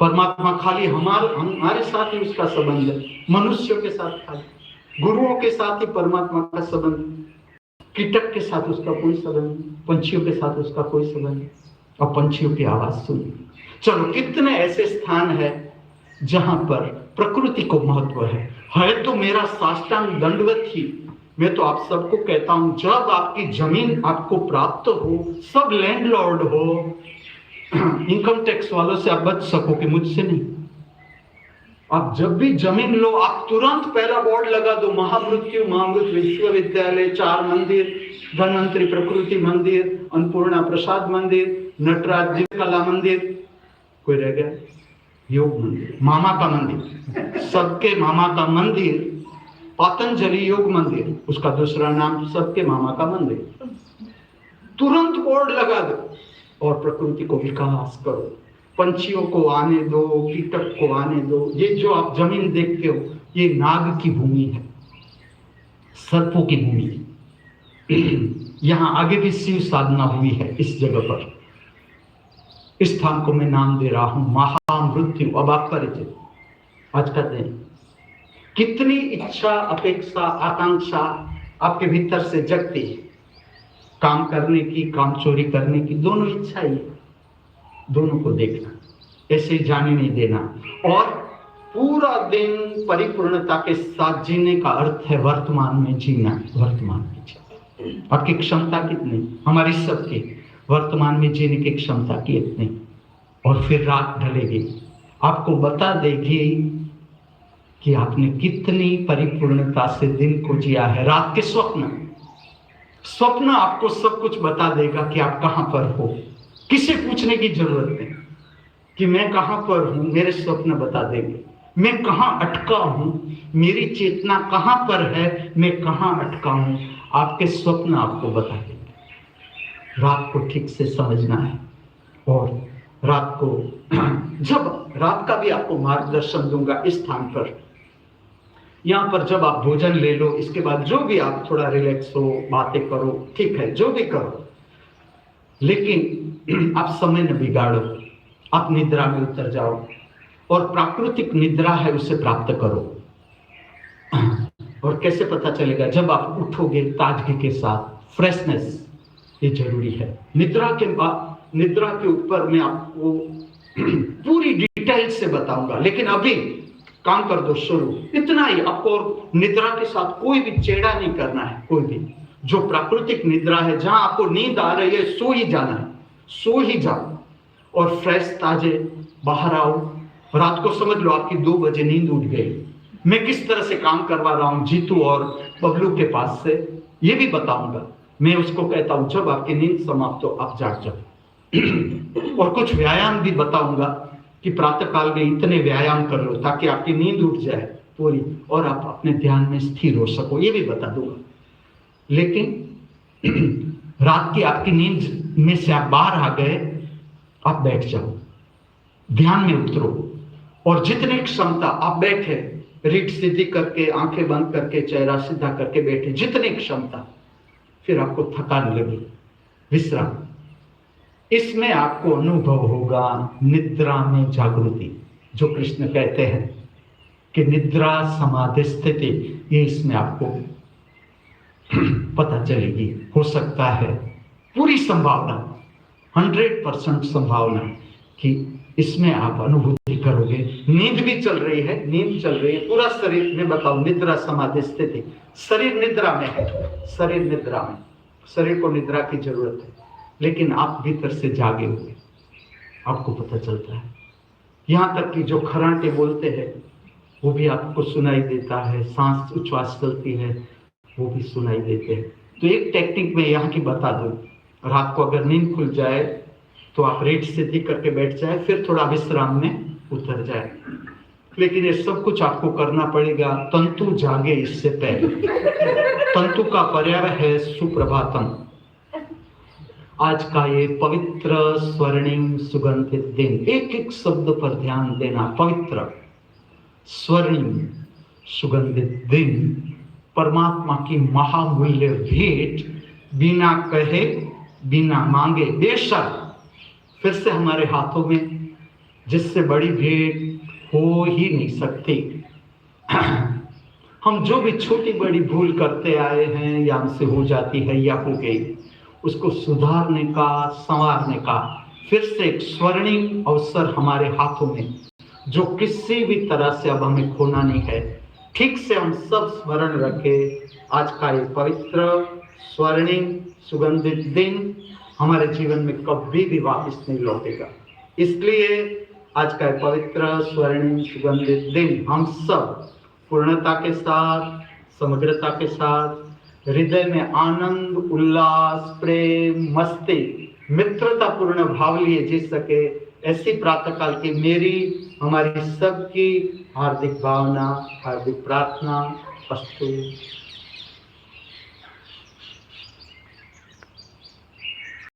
परमात्मा खाली हमारे साथ ही उसका संबंध है, मनुष्यों के साथ खाली, गुरुओं के साथ ही परमात्मा का संबंध, कीटक के साथ उसका कोई संबंध, पंछियों के साथ उसका कोई संबंध। और पंछियों की आवाज सुनिए। चलो, कितने ऐसे स्थान है जहां पर प्रकृति को महत्व है तो मेरा साष्टांग दंडवत ही। मैं तो आप सबको कहता हूं, जब आपकी जमीन आपको प्राप्त हो, सब लैंडलॉर्ड हो, इनकम टैक्स वालों से आप बच सको कि मुझसे नहीं। आप जब भी जमीन लो, आप तुरंत पहला बोर्ड लगा दो, महामृत्यु महामृत विश्वविद्यालय, 4 मंदिर, धन्वंतरी प्रकृति मंदिर, अन्नपूर्णा प्रसाद मंदिर, नटराज जी कला मंदिर, कोई रह गया? योग मंदिर, मामा का मंदिर, सबके मामा का मंदिर, पतंजलि योग मंदिर, उसका दूसरा नाम सबके मामा का मंदिर। तुरंत बोर्ड लगा दो और प्रकृति को विकास करो, पंछियों को आने दो, कीटक को आने दो। ये जो आप जमीन देखते हो, ये नाग की भूमि है, सर्पों की भूमि है। यहां आगे भी शिव साधना हुई है इस जगह पर। इस स्थान को मैं नाम दे रहा हूं महामृत्यु। अब आप परिचित, आज का दिन कितनी इच्छा, अपेक्षा, आकांक्षा आपके भीतर से जगती है, काम करने की, काम चोरी करने की, दोनों इच्छा ही, दोनों को देखना, ऐसे ही जाने नहीं देना। और पूरा दिन परिपूर्णता के साथ जीने का अर्थ है वर्तमान में जीना। वर्तमान में जीना, आपकी क्षमता कितनी, हमारी सबकी वर्तमान में जीने की क्षमता कितनी। और फिर रात ढलेगी, आपको बता देगी कि आपने कितनी परिपूर्णता से दिन को जिया है। रात के स्वप्न आपको सब कुछ बता देगा कि आप कहां पर हो। किसे पूछने की जरूरत नहीं कि मैं कहां पर हूं, मेरे स्वप्न बता देंगे। मैं कहां अटका हूं, मेरी चेतना कहां पर है, मैं कहां अटका हूं, आपके स्वप्न आपको बता देंगे। रात को ठीक से समझना है। और रात को जब रात का भी आपको मार्गदर्शन दूंगा इस स्थान पर, यहाँ पर जब आप भोजन ले लो, इसके बाद जो भी आप थोड़ा रिलैक्स हो, बातें करो, ठीक है, जो भी करो, लेकिन आप समय न बिगाड़ो। आप निद्रा में उतर जाओ और प्राकृतिक निद्रा है उसे प्राप्त करो। और कैसे पता चलेगा? जब आप उठोगे ताजगी के साथ, फ्रेशनेस, ये जरूरी है। निद्रा के ऊपर मैं आपको पूरी डिटेल से बताऊंगा, लेकिन अभी काम कर दो शुरू, इतना ही आपको। और निद्रा के साथ कोई भी चेड़ा नहीं करना है, कोई भी। जो प्राकृतिक निद्रा है, जहां आपको नींद आ रही है, सो ही जाना है, सो ही जाओ और फ्रेश ताजे बाहर आओ। रात को समझ लो आपकी 2 बजे नींद उठ गई। मैं किस तरह से काम करवा रहा हूं जीतू और बबलू के पास से, ये भी बताऊंगा। मैं उसको कहता हूं जब आपकी नींद समाप्त हो आप जाग जाओ। और कुछ व्यायाम भी बताऊंगा कि प्रातः काल में इतने व्यायाम कर लो ताकि आपकी नींद उठ जाए पूरी और आप अपने ध्यान में स्थिर हो सको, ये भी बता दूंगा। लेकिन रात की आपकी नींद में से आप बाहर आ गए, आप बैठ जाओ, ध्यान में उतरो। और जितनी क्षमता आप बैठे, रीढ़ सीधी करके, आंखें बंद करके, चेहरा सीधा करके बैठे, जितनी क्षमता, फिर आपको थकान लगी, विश्राम। इसमें आपको अनुभव होगा निद्रा में जागृति, जो कृष्ण कहते हैं कि निद्रा समाधि स्थिति, ये इसमें आपको पता चलेगी। हो सकता है, पूरी संभावना, 100% संभावना कि इसमें आप अनुभूति करोगे। नींद भी चल रही है, नींद चल रही है, पूरा शरीर में बताओ निद्रा समाधि स्थिति। शरीर निद्रा में है, शरीर निद्रा में, शरीर को निद्रा की जरूरत है, लेकिन आप भीतर से जागे हुए, आपको पता चलता है। यहां तक कि जो खराटे बोलते हैं वो भी आपको सुनाई देता है, सांस उच्छ्वास चलती है वो भी सुनाई देते हैं। तो एक टेक्निक मैं यहाँ की बता दूं, रात को अगर नींद खुल जाए तो आप रीढ़ सीधी करके बैठ जाए, फिर थोड़ा विश्राम में उतर जाए। लेकिन ये सब कुछ आपको करना पड़ेगा तंतु जागे इससे पहले। तंतु का पर्याय है सुप्रभातम। आज का ये पवित्र स्वर्णिम सुगंधित दिन, एक एक शब्द पर ध्यान देना। पवित्र स्वर्णिम सुगंधित दिन, परमात्मा की महामूल्य भेंट, बिना कहे बिना मांगे, बेशर्त फिर से हमारे हाथों में, जिससे बड़ी भेंट हो ही नहीं सकती। हम जो भी छोटी बड़ी भूल करते आए हैं या हमसे हो जाती है या हो गई, उसको सुधारने का, संवारने का फिर से एक स्वर्णिम अवसर हमारे हाथों में, जो किसी भी तरह से अब हमें खोना नहीं है। ठीक से हम सब स्मरण रखें, आज का ये पवित्र स्वर्णिम सुगंधित दिन हमारे जीवन में कभी भी वापस नहीं लौटेगा। इसलिए आज का पवित्र स्वर्णिम सुगंधित दिन हम सब पूर्णता के साथ, समग्रता के साथ, हृदय में आनंद, उल्लास, प्रेम, मस्ती, मित्रता पूर्ण भाव लिए जी सके, ऐसी प्रातःकाल की मेरी, हमारी सबकी हार्दिक भावना, हार्दिक प्रार्थना। अस्तु।